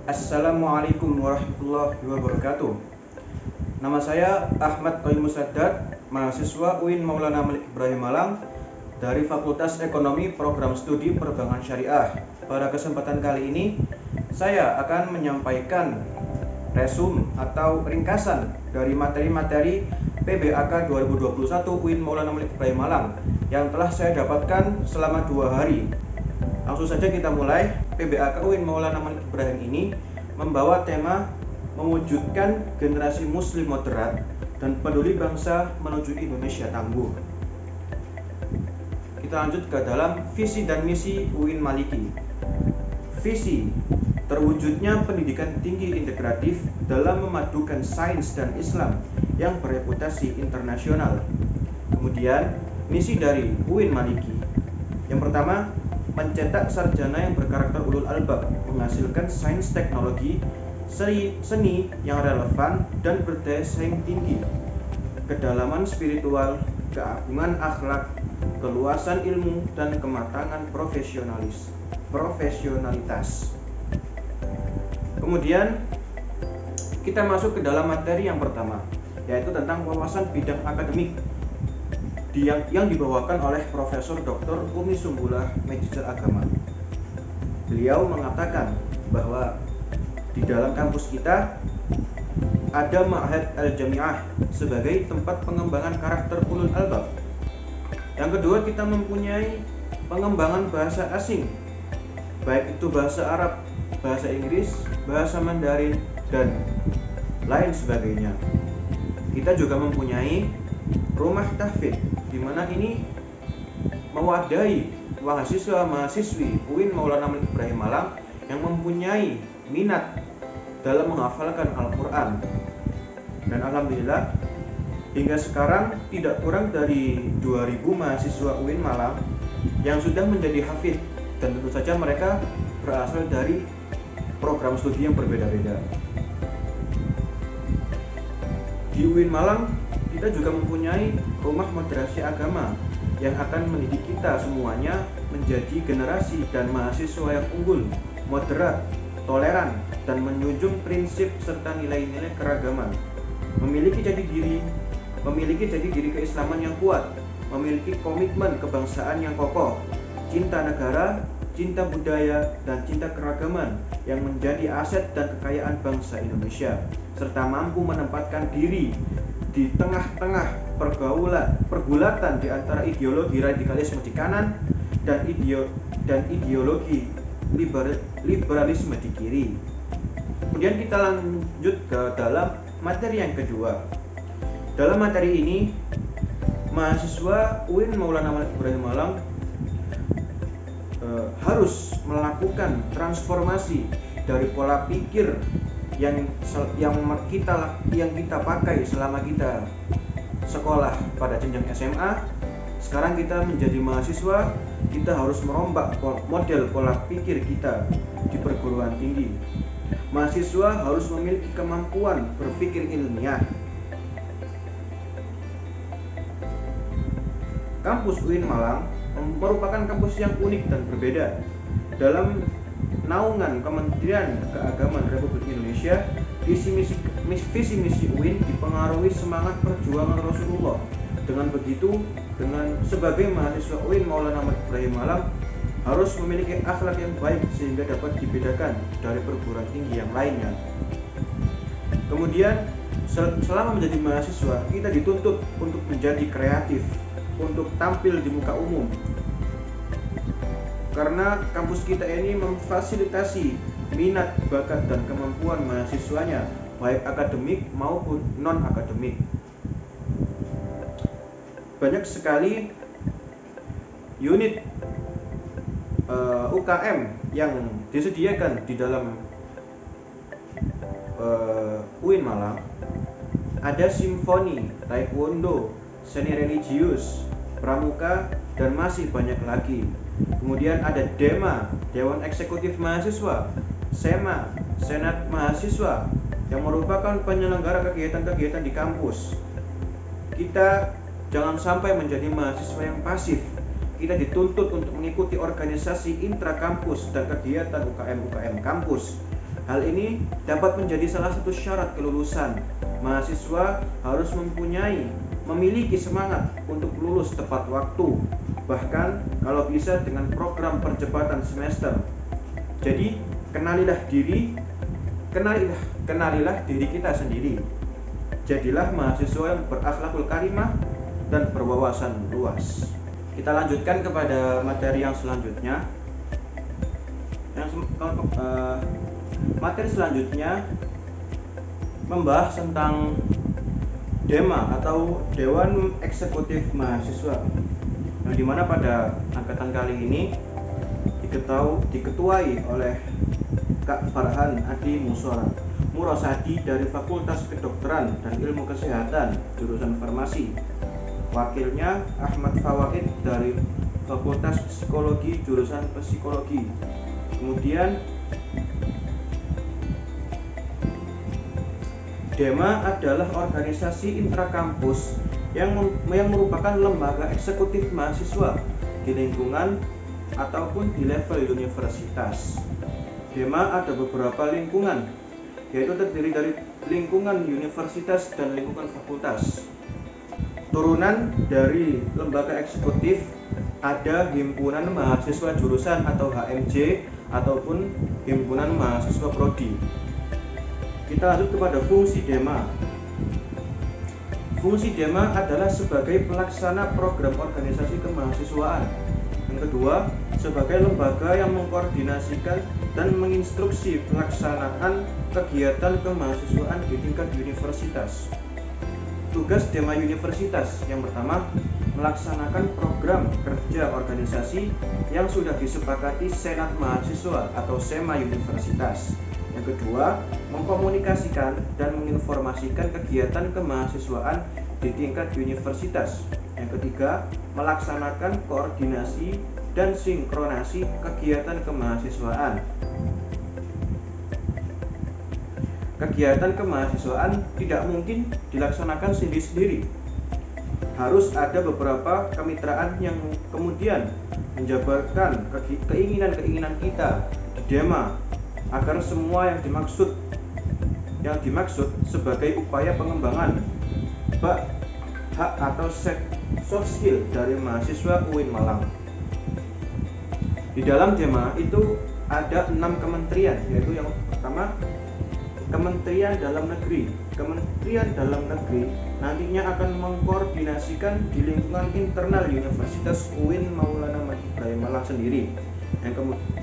Assalamualaikum warahmatullahi wabarakatuh. Nama saya Ahmad Qayyumus Sadat, mahasiswa UIN Maulana Malik Ibrahim Malang dari Fakultas Ekonomi Program Studi Perbankan Syariah. Pada kesempatan kali ini, saya akan menyampaikan resume atau ringkasan dari materi-materi PBAK 2021 UIN Maulana Malik Ibrahim Malang yang telah saya dapatkan selama 2 hari. Langsung saja kita mulai. PBAK UIN Maulana Malik Ibrahim ini membawa tema mewujudkan generasi muslim moderat dan peduli bangsa menuju Indonesia tangguh. Kita lanjut ke dalam visi dan misi UIN Maliki. Visi, terwujudnya pendidikan tinggi integratif dalam memadukan sains dan Islam yang bereputasi internasional. Kemudian, misi dari UIN Maliki. Yang pertama, mencetak sarjana yang berkarakter ulul albab, menghasilkan sains teknologi, seni yang relevan dan berdaya saing tinggi, kedalaman spiritual, keagungan akhlak, keluasan ilmu, dan kematangan profesionalitas. Kemudian kita masuk ke dalam materi yang pertama, yaitu tentang wawasan bidang akademik yang dibawakan oleh Profesor Dr. Umi Sumbulah, Magister Agama. Beliau mengatakan bahwa di dalam kampus kita ada Ma'had Al-Jami'ah sebagai tempat pengembangan karakter ulul albab. Yang kedua, kita mempunyai pengembangan bahasa asing, baik itu bahasa Arab, bahasa Inggris, bahasa Mandarin, dan lain sebagainya. Kita juga mempunyai rumah tahfidz, di mana ini mewadahi mahasiswa-mahasiswi UIN Maulana Malik Ibrahim Malang yang mempunyai minat dalam menghafalkan Al-Quran. Dan alhamdulillah hingga sekarang tidak kurang dari 2000 mahasiswa UIN Malang yang sudah menjadi hafidz, dan tentu saja mereka berasal dari program studi yang berbeda-beda. Di UIN Malang kita juga mempunyai rumah moderasi agama yang akan mendidik kita semuanya menjadi generasi dan mahasiswa yang unggul, moderat, toleran, dan menjunjung prinsip serta nilai-nilai keragaman. Memiliki jati diri keislaman yang kuat, memiliki komitmen kebangsaan yang kokoh, cinta negara, cinta budaya, dan cinta keragaman yang menjadi aset dan kekayaan bangsa Indonesia, serta mampu menempatkan diri di tengah-tengah pergulatan di antara ideologi radikalisme di kanan dan ideologi liberalisme di kiri. Kemudian kita lanjut ke dalam materi yang kedua. Dalam materi ini, mahasiswa UIN Maulana Malik Ibrahim Malang harus melakukan transformasi dari pola pikir yang kita pakai selama kita sekolah pada jenjang SMA. Sekarang kita menjadi mahasiswa, kita harus merombak model pola pikir kita di perguruan tinggi. Mahasiswa harus memiliki kemampuan berpikir ilmiah. Kampus UIN Malang merupakan kampus yang unik dan berbeda. Dalam naungan Kementerian Keagamaan Republik Indonesia, visi misi UIN dipengaruhi semangat perjuangan Rasulullah. Dengan begitu, sebagai mahasiswa UIN Maulana Malik Ibrahim Malang harus memiliki akhlak yang baik sehingga dapat dibedakan dari perguruan tinggi yang lainnya. Kemudian, selama menjadi mahasiswa, kita dituntut untuk menjadi kreatif, untuk tampil di muka umum. Karena kampus kita ini memfasilitasi minat, bakat, dan kemampuan mahasiswanya, baik akademik maupun non-akademik. Banyak sekali unit UKM yang disediakan di dalam UIN Malang. Ada simfoni, taekwondo, seni religius, pramuka, dan masih banyak lagi. Kemudian ada DEMA, Dewan Eksekutif Mahasiswa, SEMA, Senat Mahasiswa, yang merupakan penyelenggara kegiatan-kegiatan di kampus. Kita jangan sampai menjadi mahasiswa yang pasif. Kita dituntut untuk mengikuti organisasi intrakampus dan kegiatan UKM kampus. Hal ini dapat menjadi salah satu syarat kelulusan. Mahasiswa harus memiliki semangat untuk lulus tepat waktu, bahkan kalau bisa dengan program percepatan semester. Jadi, kenalilah diri kita sendiri. Jadilah mahasiswa yang berakhlakul karimah dan berwawasan luas. Kita lanjutkan kepada materi yang selanjutnya. Materi selanjutnya membahas tentang DEMA atau Dewan Eksekutif Mahasiswa, yang dimana pada angkatan kali ini diketuai oleh Kak Farhan Adi Murosadi dari Fakultas Kedokteran dan Ilmu Kesehatan jurusan Farmasi. Wakilnya Ahmad Fawaid dari Fakultas Psikologi jurusan Psikologi. Kemudian DEMA adalah organisasi intrakampus yang merupakan lembaga eksekutif mahasiswa di lingkungan ataupun di level universitas. DEMA ada beberapa lingkungan, yaitu terdiri dari lingkungan universitas dan lingkungan fakultas. Turunan dari lembaga eksekutif ada Himpunan Mahasiswa Jurusan atau HMJ ataupun Himpunan Mahasiswa Prodi. Kita lanjut kepada fungsi DEMA. Fungsi DEMA adalah sebagai pelaksana program organisasi kemahasiswaan. Yang kedua, sebagai lembaga yang mengkoordinasikan dan menginstruksi pelaksanaan kegiatan kemahasiswaan di tingkat universitas. Tugas DEMA universitas yang pertama, melaksanakan program kerja organisasi yang sudah disepakati Senat Mahasiswa atau SEMA universitas. Yang kedua, mengkomunikasikan dan menginformasikan kegiatan kemahasiswaan di tingkat universitas. Yang ketiga, melaksanakan koordinasi dan sinkronasi kegiatan kemahasiswaan. Kegiatan kemahasiswaan tidak mungkin dilaksanakan sendiri-sendiri. Harus ada beberapa kemitraan yang kemudian menjabarkan keinginan-keinginan kita di DEMA agar semua yang dimaksud sebagai upaya pengembangan hak atau soft skill dari mahasiswa UIN Malang. Di dalam DEMA itu ada 6 kementerian, yaitu yang pertama Kementerian Dalam Negeri. Kementerian Dalam Negeri nantinya akan mengkoordinasikan di lingkungan internal Universitas UIN Maulana Mahmud Ibrahim Malang sendiri.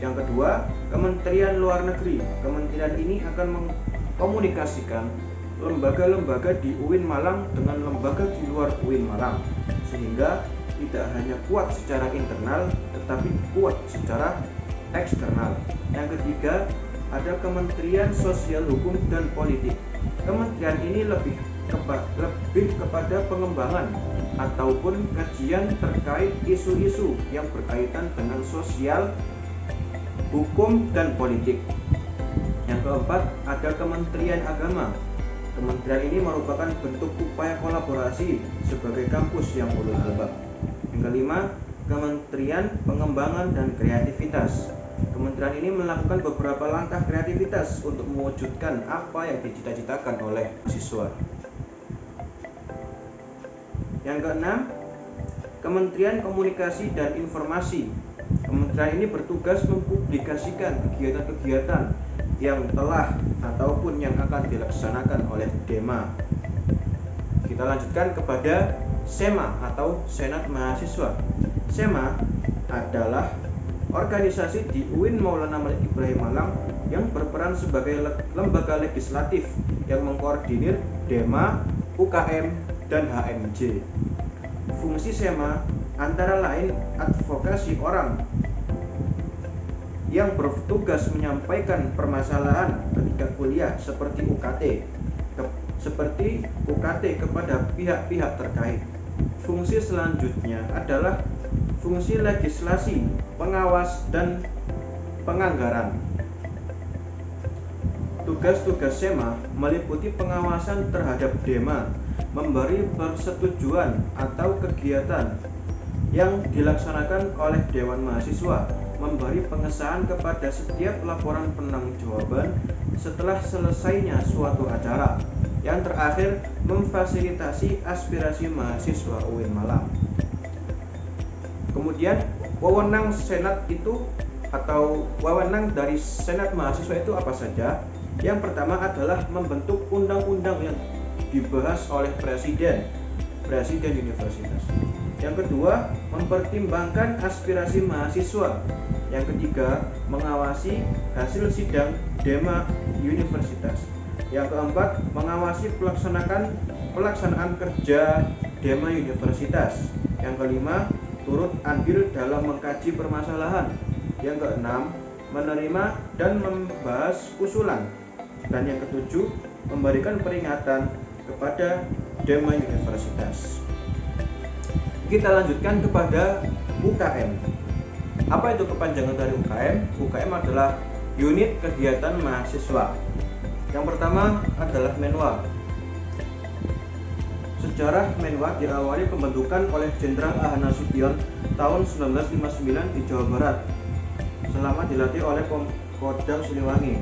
Yang kedua, Kementerian Luar Negeri. Kementerian ini akan mengkomunikasikan lembaga-lembaga di UIN Malang dengan lembaga di luar UIN Malang, sehingga tidak hanya kuat secara internal tetapi kuat secara eksternal. Yang ketiga, ada Kementerian Sosial Hukum dan Politik. Kementerian ini lebih kepada pengembangan ataupun kajian terkait isu-isu yang berkaitan dengan sosial, hukum, dan politik. Yang keempat, ada Kementerian Agama. Kementerian ini merupakan bentuk upaya kolaborasi sebagai kampus yang ulul albab. Yang kelima, Kementerian Pengembangan dan Kreativitas. Kementerian ini melakukan beberapa langkah kreativitas untuk mewujudkan apa yang dicita-citakan oleh siswa. Yang keenam, Kementerian Komunikasi dan Informasi. Kementerian ini bertugas mempublikasikan kegiatan-kegiatan yang telah ataupun yang akan dilaksanakan oleh DEMA. Kita lanjutkan kepada SEMA atau Senat Mahasiswa. SEMA adalah organisasi di UIN Maulana Mahmud Ibrahim Malang yang berperan sebagai lembaga legislatif yang mengkoordinir DEMA, UKM, dan HMJ. Fungsi SEMA antara lain advokasi orang yang bertugas menyampaikan permasalahan ketika kuliah seperti UKT kepada pihak-pihak terkait. Fungsi selanjutnya adalah fungsi legislasi, pengawas, dan penganggaran. Tugas-tugas SEMA meliputi pengawasan terhadap DEMA, memberi persetujuan atau kegiatan yang dilaksanakan oleh Dewan Mahasiswa, memberi pengesahan kepada setiap laporan penanggung-jawaban setelah selesainya suatu acara. Yang terakhir, memfasilitasi aspirasi mahasiswa UIN Malang. Kemudian wewenang Senat itu atau wewenang dari Senat mahasiswa itu apa saja? Yang pertama adalah membentuk undang-undang yang dibahas oleh Presiden Universitas. Yang kedua, mempertimbangkan aspirasi mahasiswa. Yang ketiga, mengawasi hasil sidang Dema Universitas. Yang keempat, mengawasi pelaksanaan kerja Dema Universitas. Yang kelima, turut andil dalam mengkaji permasalahan. Yang keenam, menerima dan membahas usulan. Dan yang ketujuh, memberikan peringatan kepada Dema Universitas. Kita lanjutkan kepada UKM. Apa itu kepanjangan dari UKM? UKM adalah unit kegiatan mahasiswa. Yang pertama adalah Menwa. Sejarah Menwa diawali pembentukan oleh Jenderal A. Nasution tahun 1959 di Jawa Barat selama dilatih oleh Kodam Siliwangi.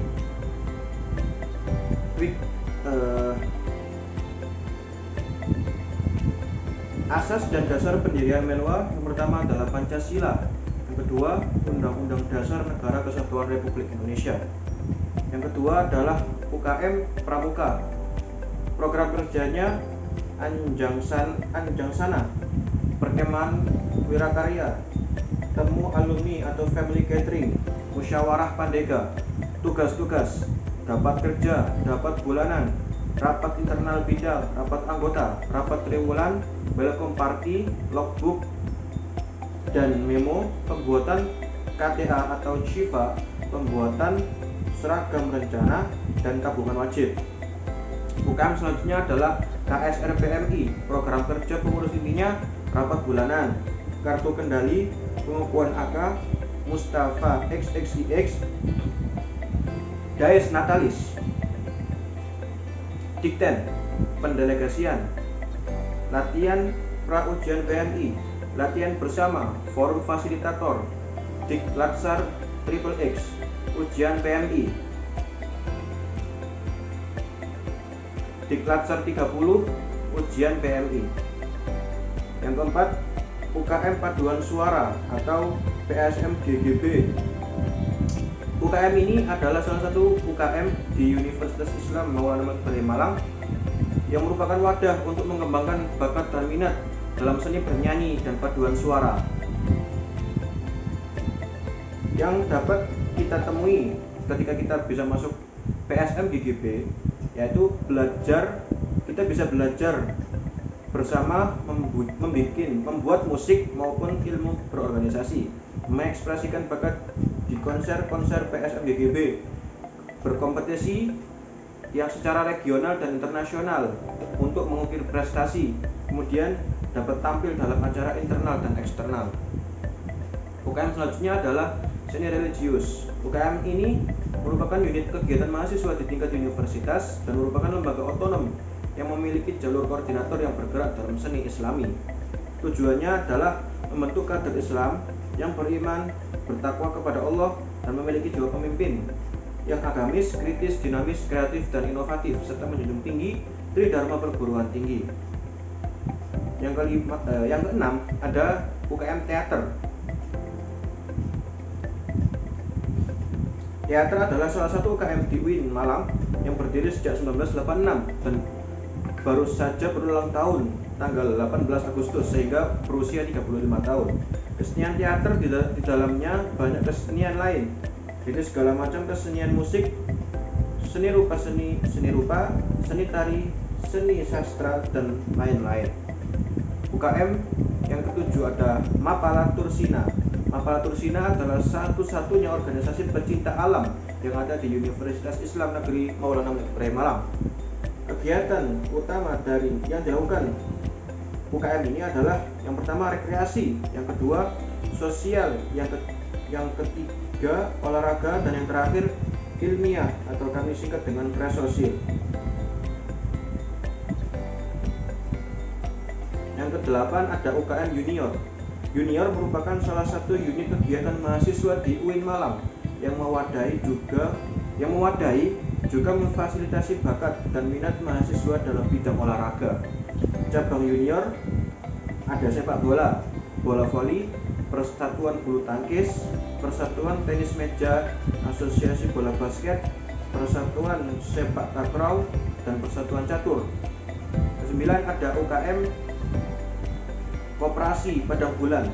Asas dan dasar pendirian Menwa yang pertama adalah Pancasila, yang kedua Undang-Undang Dasar Negara Kesatuan Republik Indonesia, yang kedua adalah UKM Pramuka. Program kerjanya Anjangsana, Perkemahan Wirakarya, Temu Alumni atau Family Gathering, Musyawarah Pandega, tugas-tugas, dapat kerja, dapat bulanan, rapat internal bidang, rapat anggota, rapat triwulan, welcome party, logbook, dan memo, pembuatan KTA atau CIPA, pembuatan seragam rencana, dan tabungan wajib. UKM selanjutnya adalah KSRPMI, program kerja pengurus intinya, rapat bulanan, kartu kendali, pengukuhan AK, Mustafa XXIX, Dies Natalis, Dikten, pendelegasian, latihan pra-ujian PMI, latihan bersama, forum fasilitator, Diklatsar XXX, ujian PMI, Diklatsar 30, ujian PMI. Yang keempat, UKM Paduan Suara atau PSM GGB. UKM ini adalah salah satu UKM di Universitas Islam Maulana Malik Malang yang merupakan wadah untuk mengembangkan bakat dan minat dalam seni bernyanyi dan paduan suara. Yang dapat kita temui ketika kita bisa masuk PSM GGB yaitu kita bisa belajar bersama membuat musik maupun ilmu berorganisasi, mengekspresikan bakat di konser-konser PSM GGB, berkompetisi yang secara regional dan internasional untuk mengukir prestasi, kemudian dapat tampil dalam acara internal dan eksternal. UKM selanjutnya adalah seni religius. UKM ini merupakan unit kegiatan mahasiswa di tingkat universitas dan merupakan lembaga otonom yang memiliki jalur koordinator yang bergerak dalam seni Islami. Tujuannya adalah membentuk kader Islam yang beriman, bertakwa kepada Allah, dan memiliki jiwa pemimpin yang agamis, kritis, dinamis, kreatif, dan inovatif, serta menjunjung tinggi tridharma perguruan tinggi. Yang keenam ada UKM Teater. Teater adalah salah satu UKM di UIN Malang yang berdiri sejak 1986 dan baru saja berulang tahun tanggal 18 Agustus sehingga berusia 35 tahun. Kesenian teater di dalamnya banyak kesenian lain, jadi segala macam kesenian musik, seni rupa, seni tari, seni sastra, dan lain-lain. UKM yang ketujuh ada Mapala Tursina. Mapala Tursina adalah satu-satunya organisasi pecinta alam yang ada di Universitas Islam Negeri Maulana Malik Malang. Kegiatan utama dari yang dilakukan UKM ini adalah yang pertama rekreasi, yang kedua sosial, yang ketiga olahraga, dan yang terakhir ilmiah atau kami singkat dengan presosial. Yang kedelapan ada UKM Junior. Junior merupakan salah satu unit kegiatan mahasiswa di UIN Malang yang mewadahi juga memfasilitasi bakat dan minat mahasiswa dalam bidang olahraga. Cabang junior ada sepak bola, bola voli, persatuan bulu tangkis, persatuan tenis meja, asosiasi bola basket, persatuan sepak takraw, dan persatuan catur. Kesembilan ada UKM Koperasi Padang Bulan.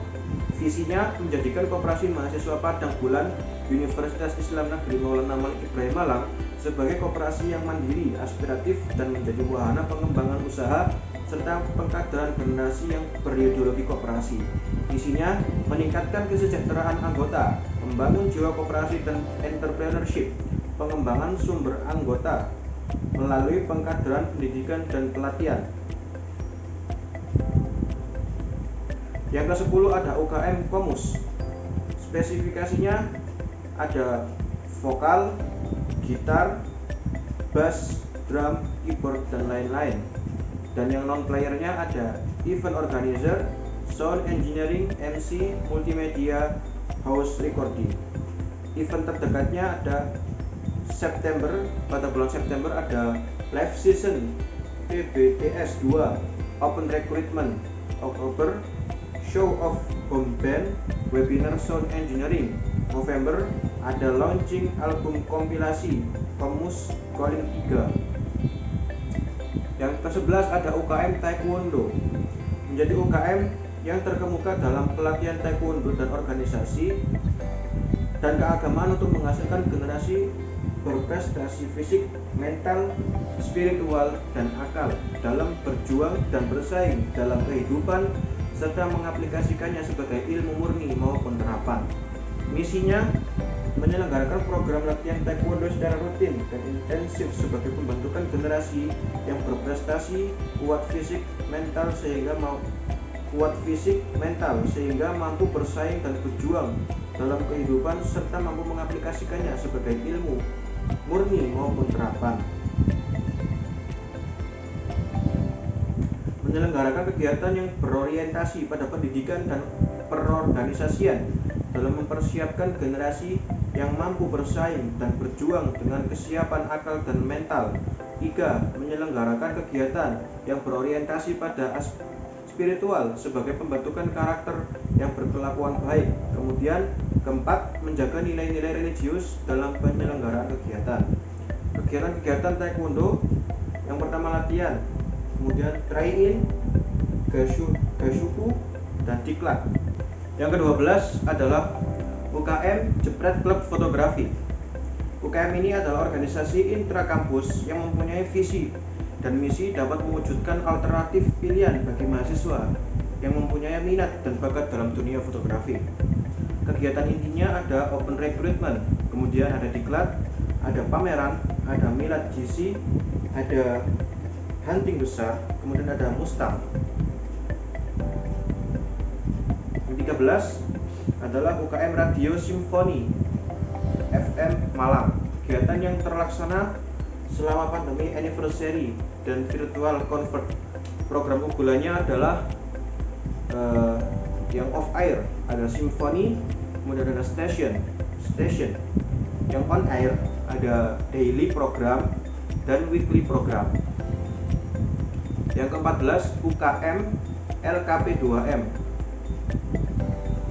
Visinya menjadikan Koperasi Mahasiswa Padang Bulan Universitas Islam Negeri Maulana Malik Ibrahim Malang sebagai koperasi yang mandiri, aspiratif, dan menjadi wahana pengembangan usaha serta pengkaderan generasi yang berideologi koperasi. Isinya meningkatkan kesejahteraan anggota, membangun jiwa koperasi dan entrepreneurship, pengembangan sumber anggota melalui pengkaderan pendidikan dan pelatihan. Yang ke-10 ada UKM Komus. Spesifikasinya ada vokal, gitar, bass, drum, keyboard, dan lain-lain. Dan yang non-playernya ada event organizer, sound engineering, MC, multimedia, house recording. Event terdekatnya ada pada bulan September ada live season PBTS 2, open recruitment. Oktober show of home band, webinar sound engineering. November ada launching album kompilasi Komus Calling 3. Yang ke-11 ada UKM Taekwondo. Menjadi UKM yang terkemuka dalam pelatihan taekwondo dan organisasi dan keagamaan untuk menghasilkan generasi berprestasi fisik, mental, spiritual, dan akal dalam berjuang dan bersaing dalam kehidupan serta mengaplikasikannya sebagai ilmu murni maupun terapan. Misinya menyelenggarakan program latihan taekwondo secara rutin dan intensif sebagai pembentukan generasi yang berprestasi, kuat fisik, mental sehingga mampu bersaing dan berjuang dalam kehidupan serta mampu mengaplikasikannya sebagai ilmu murni maupun terapan. Menyelenggarakan kegiatan yang berorientasi pada pendidikan dan perorganisasian dalam mempersiapkan generasi yang mampu bersaing dan berjuang dengan kesiapan akal dan mental. 3. Menyelenggarakan kegiatan yang berorientasi pada spiritual sebagai pembentukan karakter yang berkelakuan baik. Kemudian keempat, menjaga nilai-nilai religius dalam penyelenggaraan kegiatan. Kegiatan-kegiatan taekwondo yang pertama latihan, kemudian try-in, gashuku, dan diklat. Yang ke-12 adalah UKM Jepret Klub Fotografi. UKM ini adalah organisasi intrakampus yang mempunyai visi dan misi dapat mewujudkan alternatif pilihan bagi mahasiswa yang mempunyai minat dan bakat dalam dunia fotografi. Kegiatan intinya ada open recruitment, kemudian ada diklat, ada pameran, ada milad GC, ada hunting besar, kemudian ada mustang. Yang 13 adalah UKM Radio Simfoni FM Malang. Kegiatan yang terlaksana selama pandemi anniversary dan virtual convert. Program unggulannya adalah yang off air ada Simfoni, kemudian ada station. Yang on air ada daily program dan weekly program. Yang ke-14 UKM LKP2M.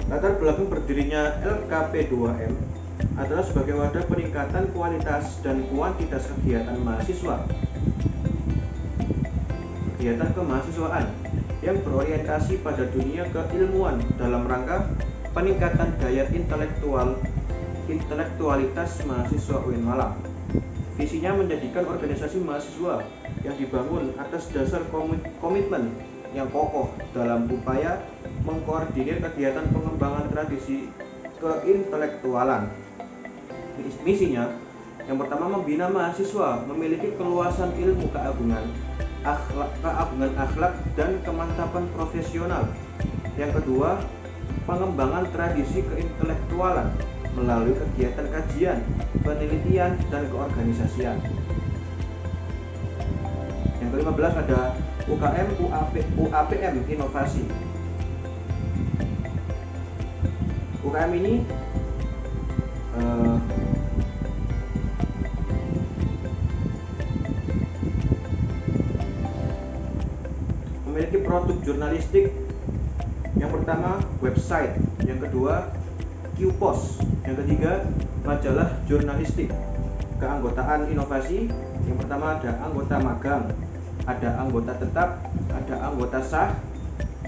Latar belakang berdirinya LKP2M adalah sebagai wadah peningkatan kualitas dan kuantitas kegiatan mahasiswa. Kegiatan kemahasiswaan yang berorientasi pada dunia keilmuan dalam rangka peningkatan daya intelektualitas mahasiswa UIN Malang. Visinya menjadikan organisasi mahasiswa yang dibangun atas dasar komitmen yang kokoh dalam upaya mengkoordinir kegiatan pengembangan tradisi keintelektualan. Misinya yang pertama membina mahasiswa memiliki keluasan ilmu keagungan akhlak dan kemantapan profesional. Yang kedua, pengembangan tradisi keintelektualan melalui kegiatan kajian, penelitian, dan keorganisasian. Yang ke-15 ada UKM UAPM Inovasi. UKM ini memiliki produk jurnalistik. Yang pertama website, yang kedua Qpos, yang ketiga majalah jurnalistik. Keanggotaan inovasi, yang pertama ada anggota magang, ada anggota tetap, ada anggota sah,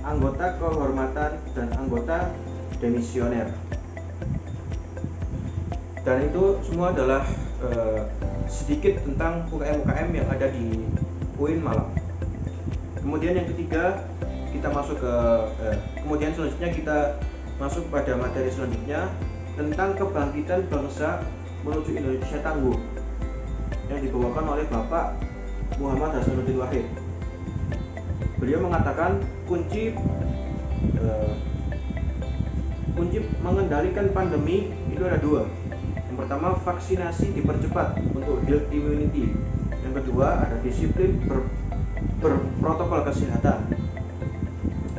anggota kehormatan, dan anggota demisioner. Dan itu semua adalah sedikit tentang UKM-UKM yang ada di UIN Malang. Kemudian yang ketiga kita masuk ke kemudian selanjutnya kita masuk pada materi selanjutnya tentang kebangkitan bangsa menuju Indonesia tangguh yang dibawakan oleh Bapak Muhammad Hasanuddin Wahid. Beliau mengatakan kunci mengendalikan pandemi itu ada dua. Yang pertama vaksinasi dipercepat untuk herd immunity. Yang kedua ada disiplin berprotokol kesehatan.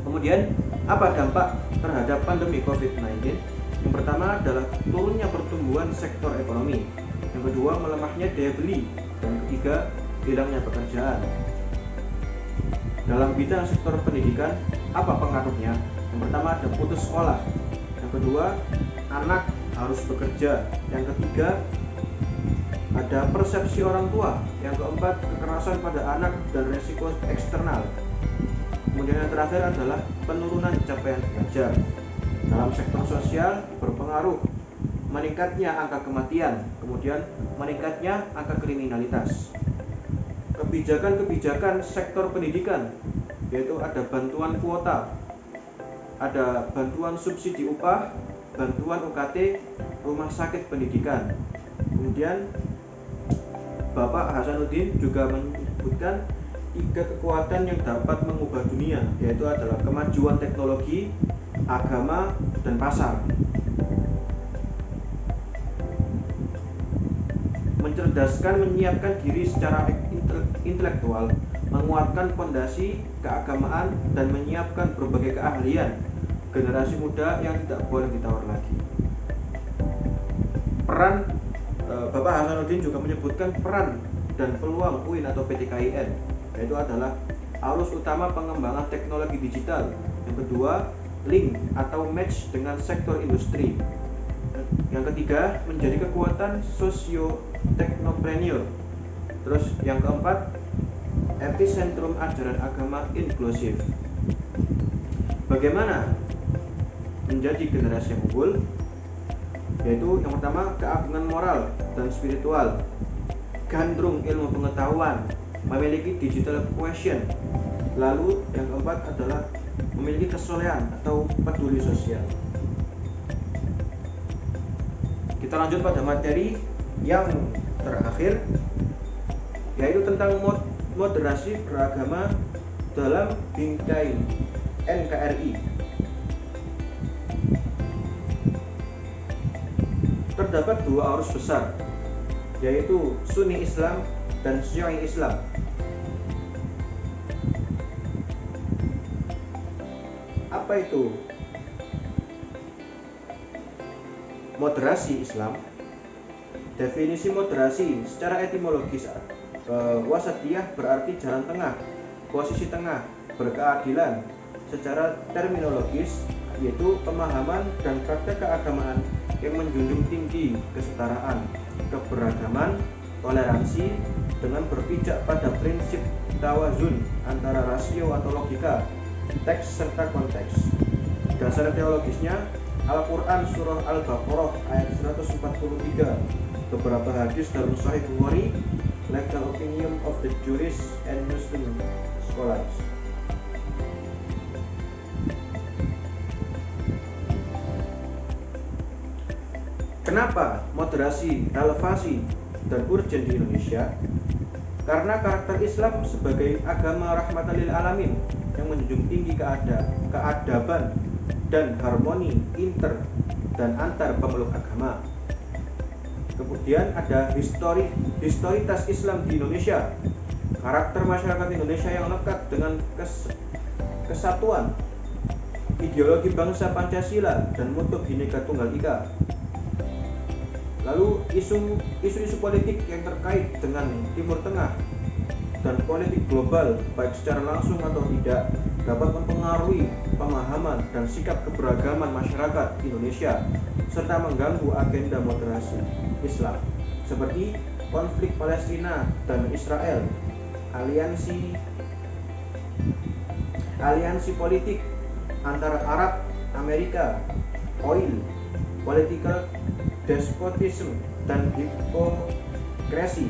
Kemudian apa dampak terhadap pandemi COVID-19? Yang pertama adalah turunnya pertumbuhan sektor ekonomi. Yang kedua melemahnya daya beli. Dan ketiga hilangnya pekerjaan. Dalam bidang sektor pendidikan apa pengaruhnya? Yang pertama ada putus sekolah. Yang kedua anak harus bekerja. Yang ketiga ada persepsi orang tua. Yang keempat kekerasan pada anak dan resiko eksternal. Kemudian yang terakhir adalah penurunan capaian belajar. Dalam sektor sosial berpengaruh meningkatnya angka kematian, kemudian meningkatnya angka kriminalitas. Kebijakan-kebijakan sektor pendidikan yaitu ada bantuan kuota, ada bantuan subsidi upah, bantuan UKT, rumah sakit pendidikan. Kemudian Bapak Hasanuddin juga menyebutkan 3 kekuatan yang dapat mengubah dunia, yaitu adalah kemajuan teknologi, agama, dan pasar. Mencerdaskan menyiapkan diri secara intelektual, menguatkan fondasi keagamaan, dan menyiapkan berbagai keahlian generasi muda yang tidak boleh ditawar lagi. Peran Bapak Hasanuddin juga menyebutkan peran dan peluang UIN atau PTKIN, yaitu adalah arus utama pengembangan teknologi digital. Yang kedua, link atau match dengan sektor industri. Yang ketiga, menjadi kekuatan sosio-teknopreneur. Terus yang keempat, epicentrum ajaran agama inklusif. Bagaimana menjadi generasi yang unggul? Yaitu yang pertama, keagungan moral dan spiritual, gandrung ilmu pengetahuan, memiliki digital quotient. Lalu yang keempat adalah memiliki kesolehan atau peduli sosial. Kita lanjut pada materi yang terakhir, yaitu tentang moderasi beragama dalam bingkai NKRI. Terdapat 2 arus besar, yaitu Sunni Islam dan Syi'i Islam. Apa itu moderasi Islam? Definisi moderasi secara etimologis, wasatiyah berarti jalan tengah, posisi tengah, berkeadilan. Secara terminologis yaitu pemahaman dan praktek keagamaan yang menjunjung tinggi kesetaraan, keberagaman, toleransi dengan berpijak pada prinsip tawazun antara rasio atau logika, teks serta konteks. Dasar teologisnya Al-Quran Surah Al-Baqarah ayat 143, beberapa hadis dalam Sahih Bukhari, legal opinion of the Jewish and Muslim scholars. Kenapa moderasi, relevansi, dan urgen di Indonesia? Karena karakter Islam sebagai agama rahmatan lil alamin yang menjunjung tinggi keadaban dan harmoni inter dan antar pemeluk agama. Kemudian ada historitas Islam di Indonesia, karakter masyarakat Indonesia yang lekat dengan kesatuan ideologi bangsa Pancasila dan moto Bhinneka Tunggal Ika. Lalu isu-isu politik yang terkait dengan Timur Tengah dan politik global baik secara langsung atau tidak dapat mempengaruhi pemahaman dan sikap keberagaman masyarakat Indonesia serta mengganggu agenda moderasi Islam seperti konflik Palestina dan Israel, aliansi politik antara Arab, Amerika, oil, political despotism dan hipokrasi.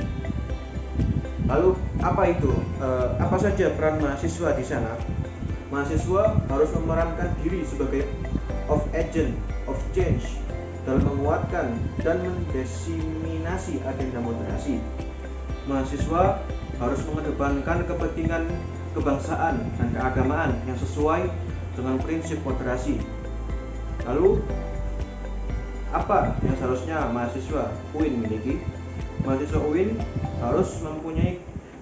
Lalu apa saja peran mahasiswa di sana? Mahasiswa harus memerankan diri sebagai agent of change dalam menguatkan dan mendiseminasi agenda moderasi. Mahasiswa harus mengedepankan kepentingan kebangsaan dan keagamaan yang sesuai dengan prinsip moderasi. Lalu apa yang seharusnya mahasiswa UIN miliki? Mahasiswa UIN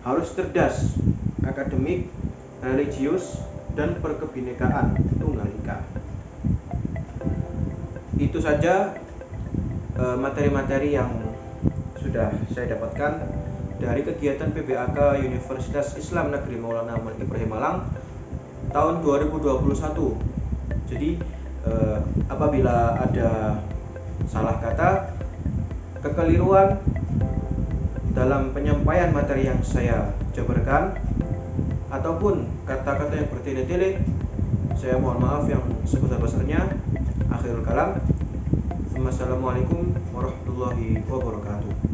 harus cerdas, akademik, religius, dan berkebinekaan tunggal ika. Itu saja materi-materi yang sudah saya dapatkan dari kegiatan PBAK Universitas Islam Negeri Maulana Muhammad Ibrahim Malang tahun 2021. Jadi apabila ada salah kata, kekeliruan dalam penyampaian materi yang saya jabarkan ataupun kata-kata yang bertele-tele, saya mohon maaf yang sebesar-besarnya. Akhirul kalam. Wassalamualaikum warahmatullahi wabarakatuh.